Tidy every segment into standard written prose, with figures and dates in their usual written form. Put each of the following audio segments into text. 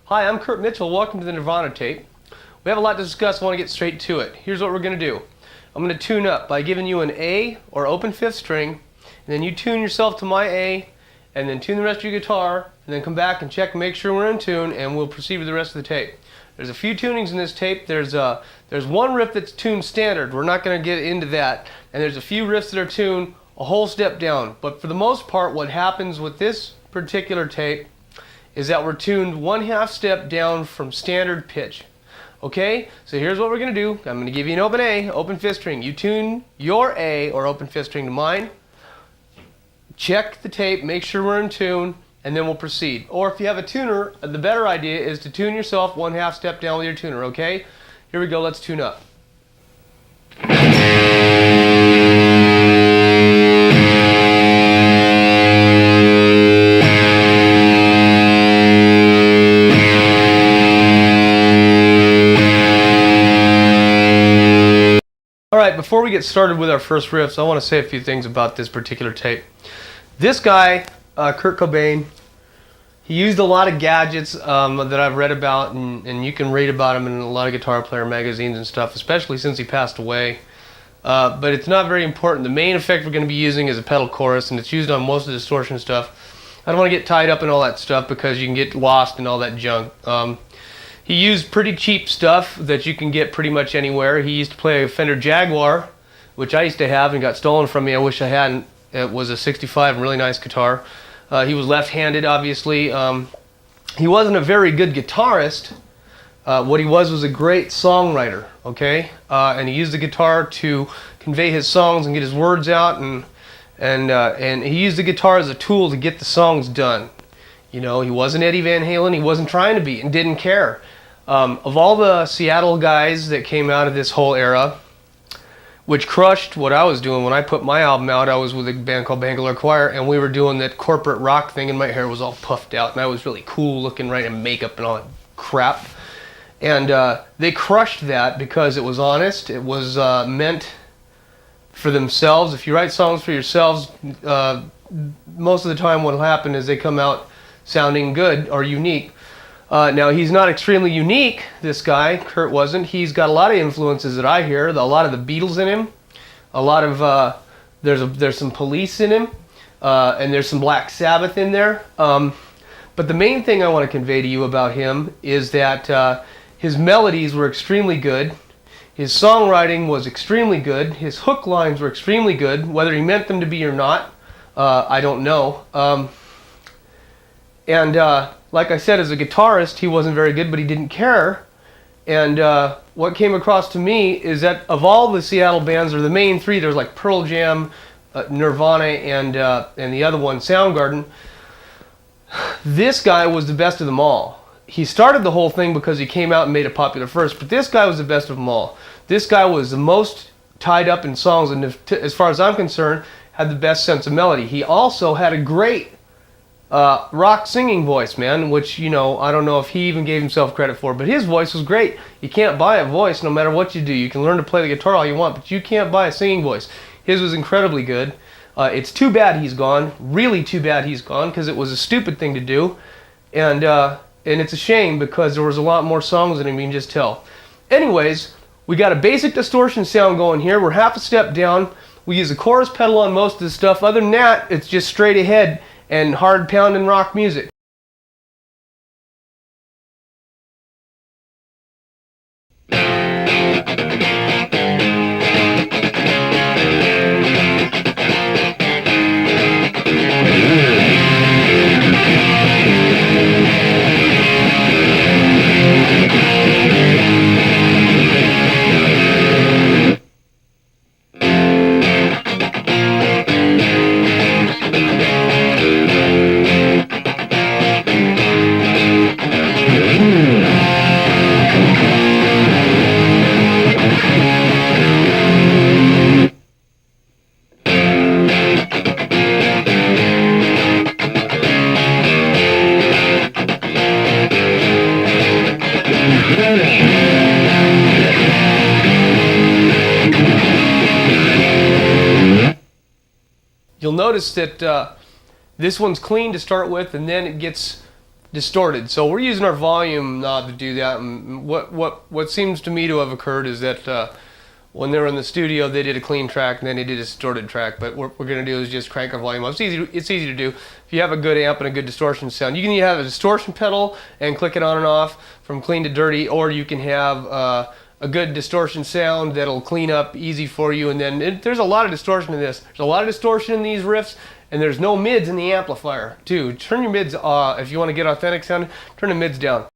Hi, I'm Kurt Mitchell. Welcome to the Nirvana tape. We have a lot to discuss. I want to get straight to it. Here's what we're going to do. I'm going to tune up by giving you an A or open fifth string, and then you tune yourself to my A, and then tune the rest of your guitar, and then come back and check and make sure we're in tune, and we'll proceed with the rest of the tape. There's a few tunings in this tape. There's one riff that's tuned standard. We're not going to get into that. And there's a few riffs that are tuned a whole step down. But for the most part, what happens with this particular tape is that we're tuned 1/2 step down from standard pitch. Okay, so here's what we're going to do. I'm going to give you an open A, open fifth string. You tune your A or open fifth string to mine. Check the tape, make sure we're in tune, and then we'll proceed. Or if you have a tuner, the better idea is to tune yourself 1/2 step down with your tuner, okay? Here we go, let's tune up. Alright, before we get started with our first riffs, I want to say a few things about this particular tape. This guy, Kurt Cobain, he used a lot of gadgets that I've read about, and you can read about him in a lot of guitar player magazines and stuff, especially since he passed away. But it's not very important. The main effect we're going to be using is a pedal chorus, and it's used on most of the distortion stuff. I don't want to get tied up in all that stuff because you can get lost in all that junk. He used pretty cheap stuff that you can get pretty much anywhere. He used to play a Fender Jaguar, which I used to have and got stolen from me. I wish I hadn't. It was a 65, really nice guitar. He was left-handed, obviously. He wasn't a very good guitarist. What he was a great songwriter, okay? And he used the guitar to convey his songs and get his words out, and he used the guitar as a tool to get the songs done. You know, he wasn't Eddie Van Halen. He wasn't trying to be and didn't care. Of all the Seattle guys that came out of this whole era, which crushed what I was doing when I put my album out, I was with a band called Bangalore Choir, and we were doing that corporate rock thing, and my hair was all puffed out, and I was really cool looking, right, and makeup and all that crap. And they crushed that because it was honest. It was meant for themselves. If you write songs for yourselves, most of the time what will happen is they come out sounding good or unique. Now, he's not extremely unique, this guy. Kurt wasn't. He's got a lot of influences that I hear. A lot of the Beatles in him. A lot of, there's some Police in him. And there's some Black Sabbath in there. But the main thing I want to convey to you about him is that his melodies were extremely good. His songwriting was extremely good. His hook lines were extremely good. Whether he meant them to be or not, I don't know. Like I said, as a guitarist, he wasn't very good, but he didn't care. And what came across to me is that of all the Seattle bands, or the main three, there's like Pearl Jam, Nirvana, and the other one, Soundgarden. This guy was the best of them all. He started the whole thing because he came out and made it popular first, but this guy was the best of them all. This guy was the most tied up in songs, and as far as I'm concerned, had the best sense of melody. He also had a great rock singing voice, man, which, you know, I don't know if he even gave himself credit for, but his voice was great. You can't buy a voice no matter what you do. You can learn to play the guitar all you want, but you can't buy a singing voice. His was incredibly good. It's too bad he's gone, really too bad he's gone, because it was a stupid thing to do, and it's a shame because there was a lot more songs in him, you can just tell. Anyways, we got a basic distortion sound going here. We're 1/2 step down. We use a chorus pedal on most of the stuff. Other than that, it's just straight ahead and hard pounding rock music. You'll notice that this one's clean to start with, and then it gets distorted. So we're using our volume knob to do that. And what seems to me to have occurred is that when they were in the studio, they did a clean track and then they did a distorted track. But what we're going to do is just crank our volume up. It's easy to do. If you have a good amp and a good distortion sound, you can either have a distortion pedal and click it on and off from clean to dirty, or you can have a good distortion sound that'll clean up easy for you. And then there's a lot of distortion in this. There's a lot of distortion in these riffs, and there's no mids in the amplifier too. Turn your mids if you want to get authentic sound. Turn the mids down.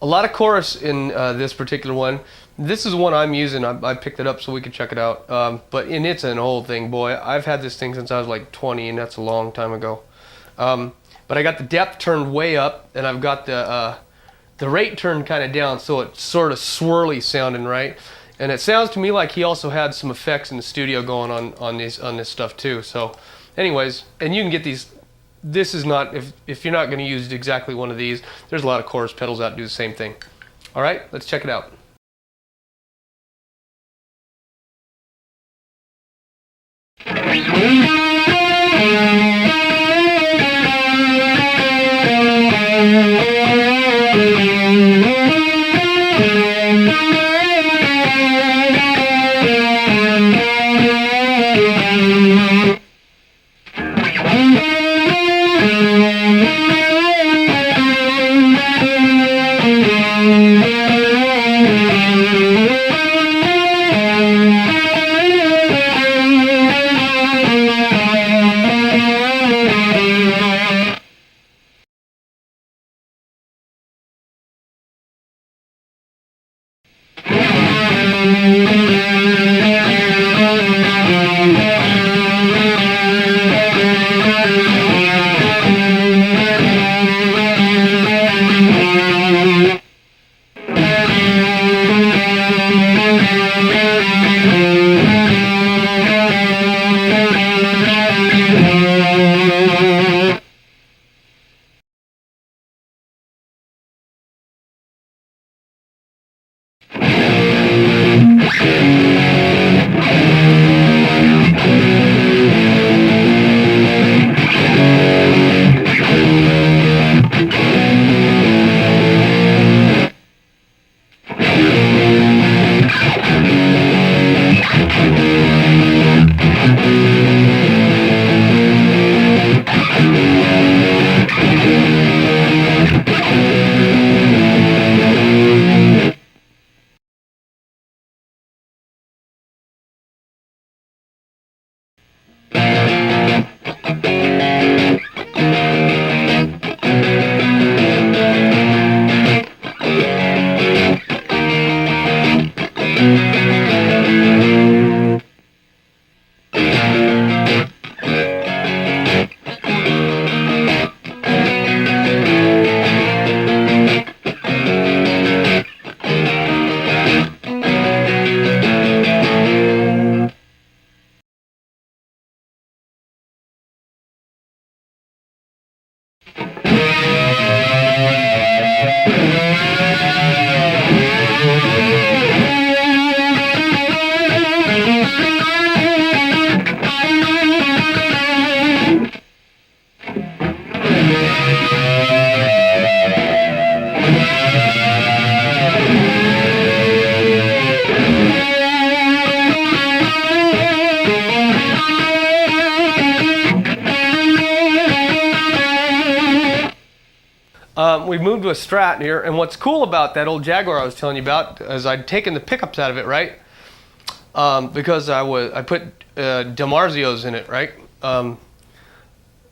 A lot of chorus in this particular one. This is one I'm using. I picked it up so we could check it out. And it's an old thing, boy. I've had this thing since I was like 20, and that's a long time ago. But I got the depth turned way up, and I've got the rate turned kind of down, so it's sort of swirly sounding, right? And it sounds to me like he also had some effects in the studio going on this stuff too. So, anyways, and you can get these. This is not, if you're not going to use exactly one of these, there's a lot of chorus pedals out that do the same thing. All right, let's check it out. we moved to a Strat here, and what's cool about that old Jaguar I was telling you about is I'd taken the pickups out of it, right? Because I put DiMarzios in it, right?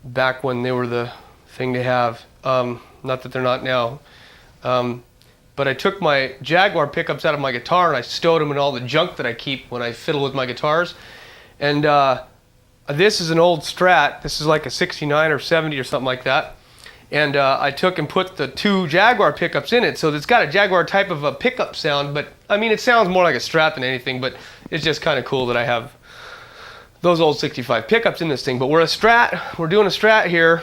Back when they were the thing to have. Not that they're not now. But I took my Jaguar pickups out of my guitar and I stowed them in all the junk that I keep when I fiddle with my guitars. And this is an old Strat. This is like a 69 or 70 or something like that. And I took and put the 2 Jaguar pickups in it. So it's got a Jaguar type of a pickup sound, but I mean, it sounds more like a Strat than anything, but it's just kind of cool that I have those old 65 pickups in this thing. But we're doing a Strat here,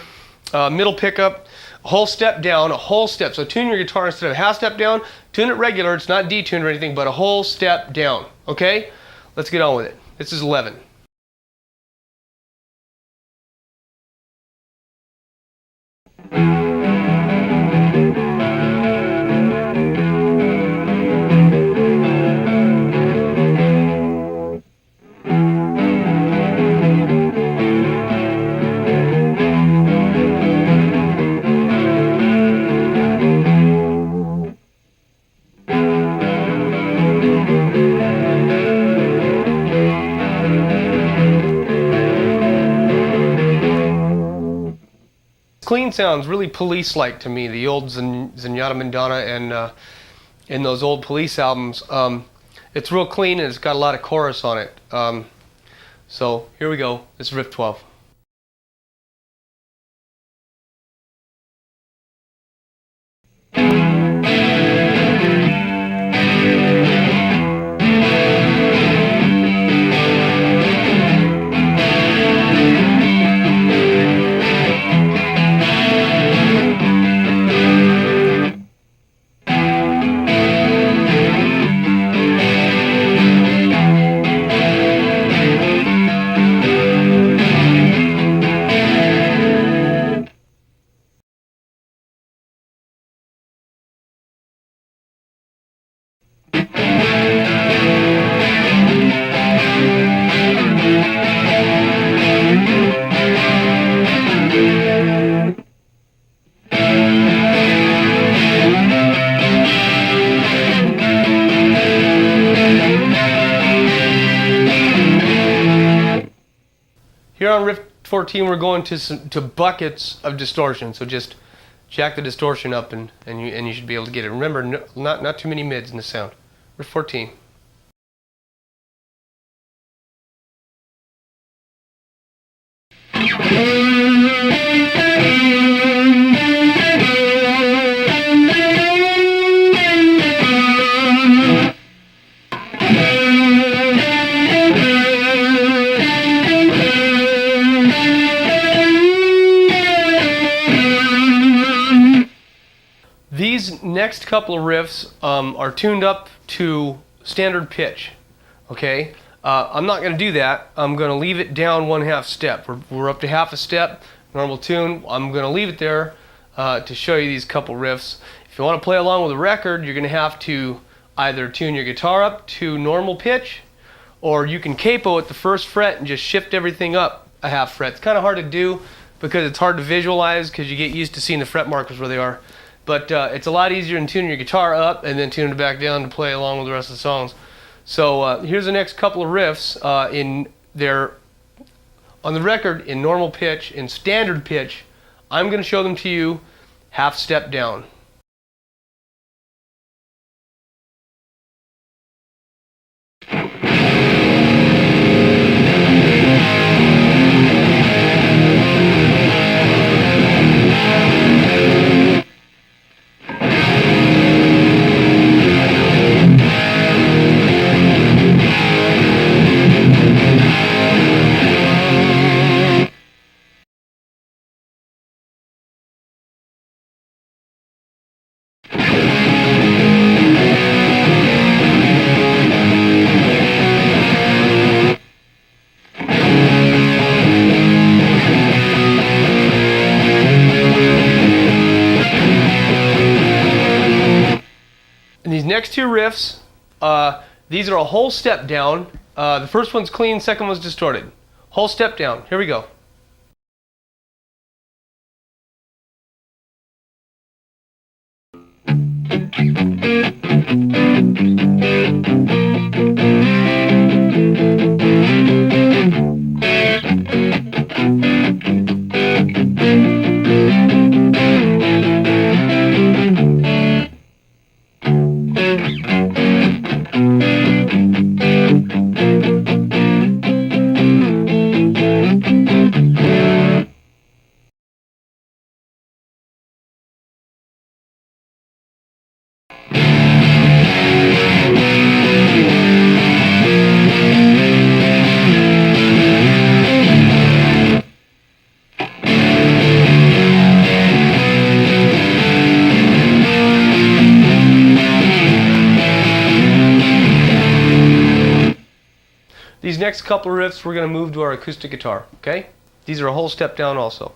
middle pickup, a whole step down, a whole step. So tune your guitar instead of a half step down, tune it regular. It's not detuned or anything, but a whole step down. Okay? Let's get on with it. This is 11. Clean sounds really Police-like to me. The old Zenyatta Madonna and those old Police albums. It's real clean and it's got a lot of chorus on it. So here we go. This is riff 12. Here on riff 14, we're going to buckets of distortion. So just jack the distortion up and you should be able to get it. Remember, not too many mids in the sound. Riff 14. These next couple of riffs are tuned up to standard pitch, okay? I'm not going to do that. I'm going to leave it down 1/2 step. We're up to half a step, normal tune. I'm going to leave it there to show you these couple riffs. If you want to play along with the record, you're going to have to either tune your guitar up to normal pitch, or you can capo at the first fret and just shift everything up a 1/2 fret. It's kind of hard to do because it's hard to visualize because you get used to seeing the fret markers where they are. But it's a lot easier than tuning your guitar up and then tuning it back down to play along with the rest of the songs. So here's the next couple of riffs on the record in normal pitch, in standard pitch. I'm going to show them to you 1/2 step down. And these next two riffs, these are a whole step down. The first one's clean, second one's distorted. Whole step down. Here we go. next couple of riffs, we're going to move to our acoustic guitar, okay? These are a whole step down also.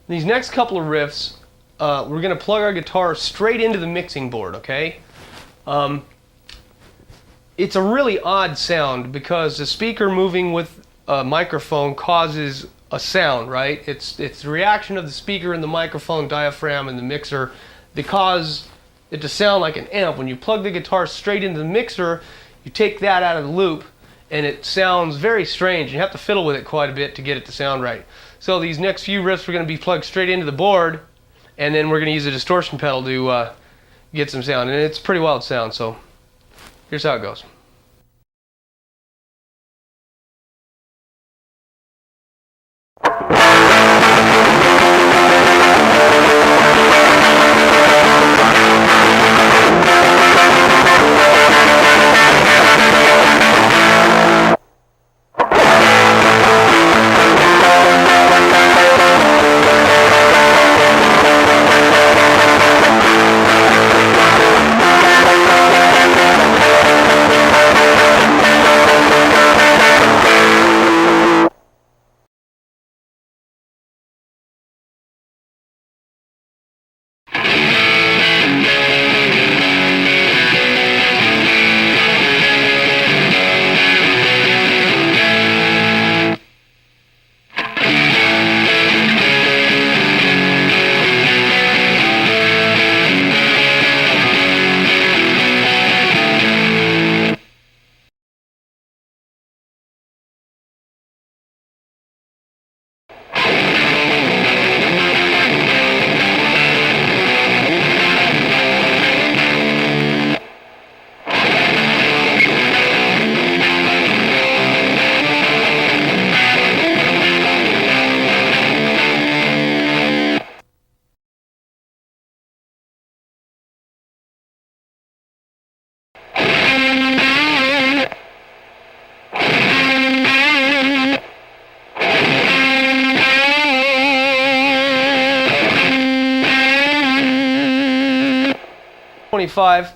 These next couple of riffs, we're going to plug our guitar straight into the mixing board, okay? It's a really odd sound because the speaker moving with a microphone causes a sound, right? It's the reaction of the speaker and the microphone diaphragm and the mixer that cause it to sound like an amp. When you plug the guitar straight into the mixer, you take that out of the loop and it sounds very strange. You have to fiddle with it quite a bit to get it to sound right. So these next few riffs are going to be plugged straight into the board, and then we're going to use a distortion pedal to get some sound. And it's a pretty wild sound, so here's how it goes.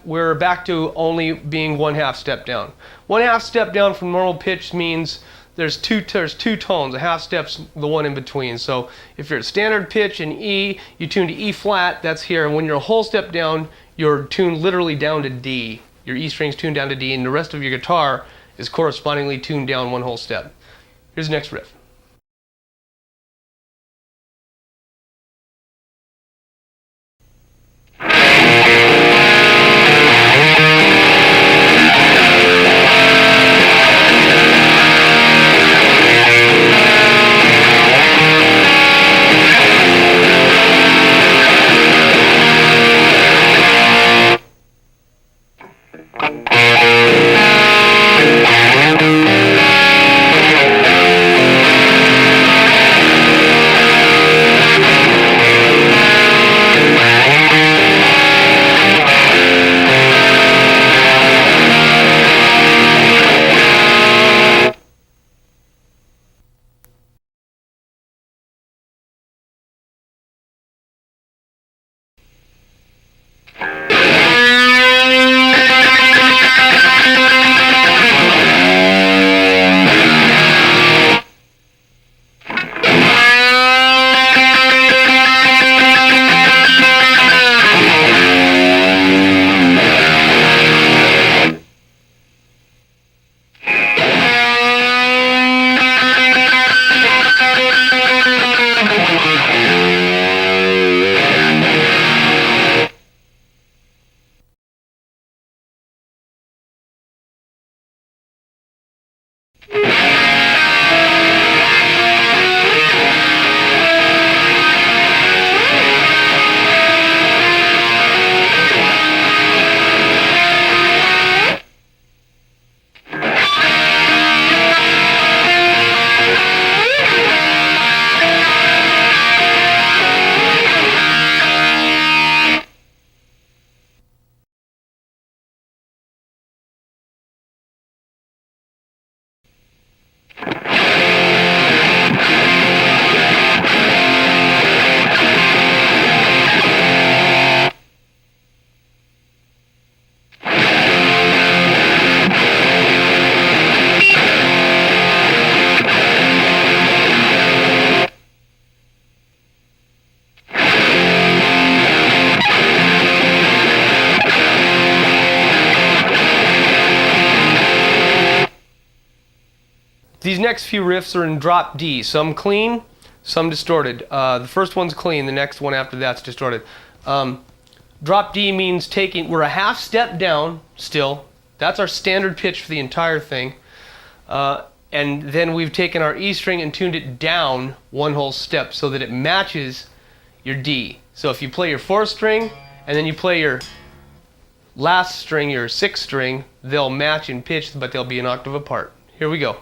We're back to only being 1/2 step down. 1/2 step down from normal pitch means there's two tones. A half step's the one in between. So if you're at standard pitch in E, you tune to E flat, that's here. And when you're a whole step down, you're tuned literally down to D. Your E string's tuned down to D, and the rest of your guitar is correspondingly tuned down one whole step. Here's the next riff. These next few riffs are in drop D. Some clean, some distorted. The first one's clean. The next one after that's distorted. Drop D means we're a half step down still. That's our standard pitch for the entire thing. And then we've taken our E string and tuned it down one whole step so that it matches your D. So if you play your 4th string and then you play your last string, your 6th string, they'll match in pitch, but they'll be an octave apart. Here we go.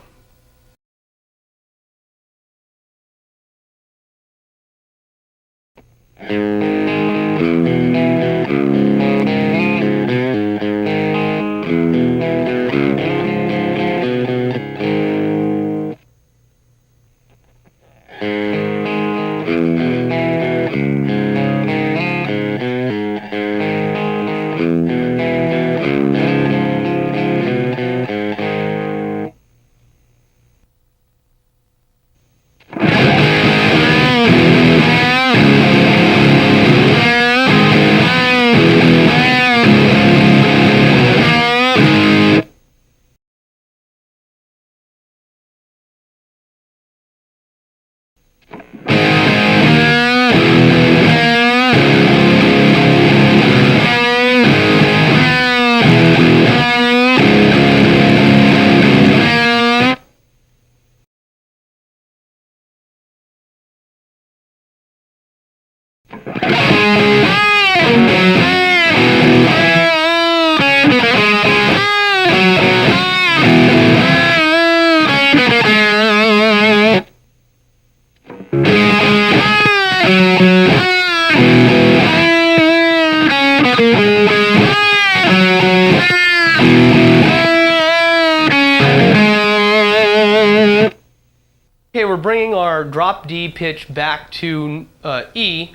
Okay, we're bringing our drop D pitch back to E,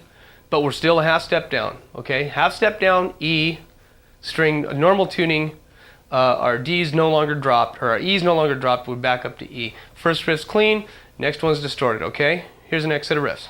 but we're still a half step down. Okay, half step down, E, string, normal tuning. Our D is no longer dropped, or our E is no longer dropped. We back up to E. First riff's clean, next one's distorted. Okay, here's the next set of riffs.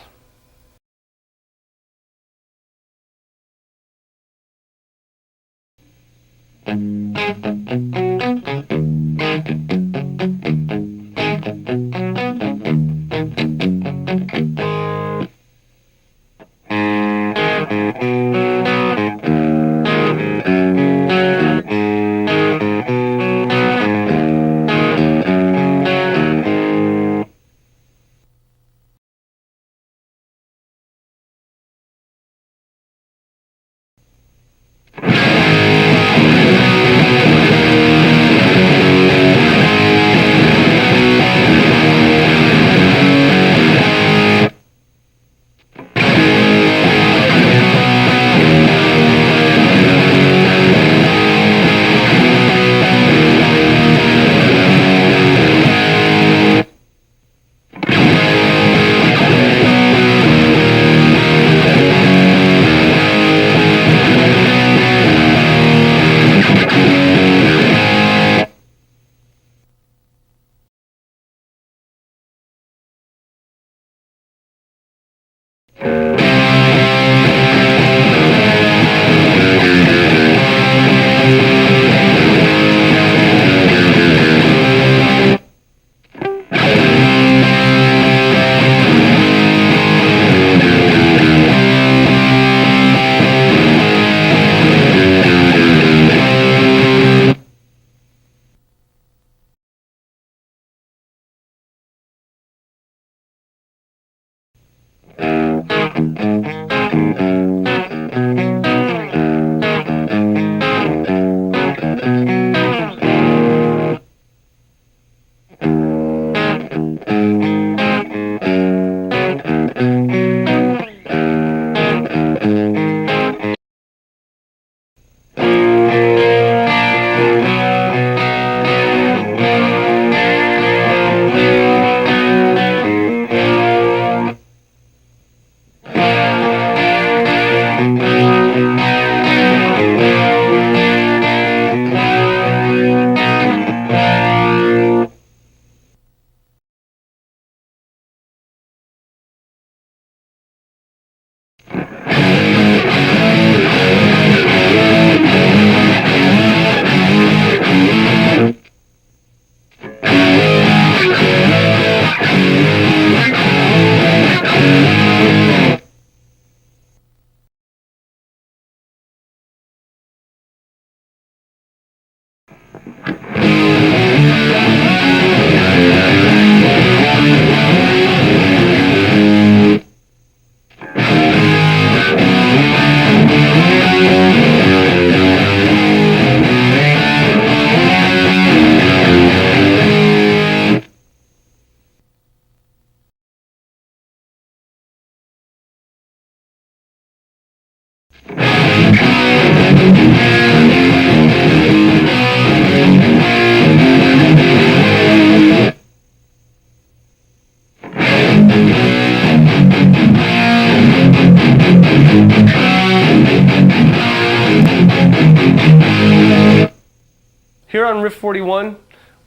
here on riff 41,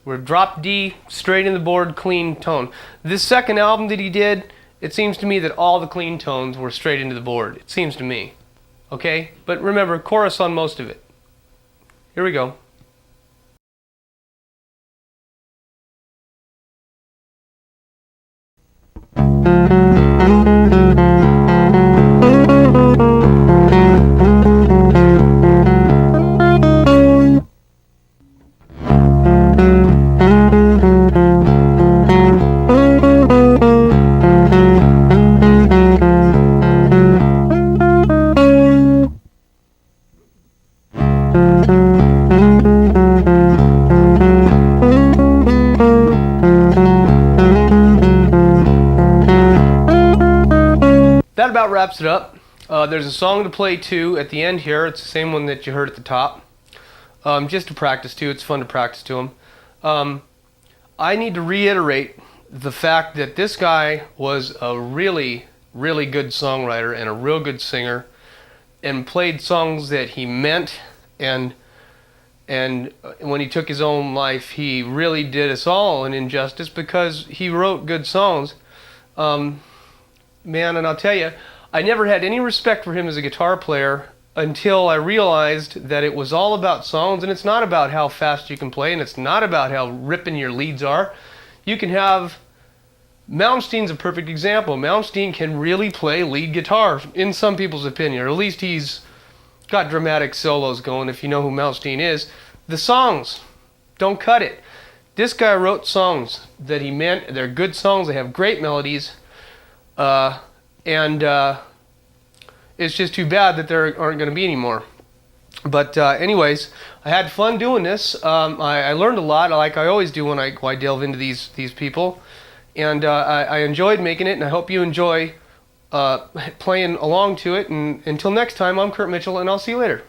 we're drop D, straight in the board, clean tone. This second album that he did, it seems to me that all the clean tones were straight into the board. It seems to me. Okay? But remember, chorus on most of it. Here we go. That about wraps it up. There's a song to play too at the end here. It's the same one that you heard at the top. Just to practice to. It's fun to practice to them. I need to reiterate the fact that this guy was a really, really good songwriter and a real good singer, and played songs that he meant, and when he took his own life, he really did us all an injustice because he wrote good songs. Man, and I'll tell you, I never had any respect for him as a guitar player until I realized that it was all about songs, and it's not about how fast you can play, and it's not about how ripping your leads are. You can have... Malmsteen's a perfect example. Malmsteen can really play lead guitar, in some people's opinion, or at least he's got dramatic solos going, if you know who Malmsteen is. The songs don't cut it. This guy wrote songs that he meant. They're good songs. They have great melodies. It's just too bad that there aren't going to be any more. But anyways, I had fun doing this. I learned a lot, like I always do when I delve into these people. And I enjoyed making it, and I hope you enjoy playing along to it. And until next time, I'm Kurt Mitchell, and I'll see you later.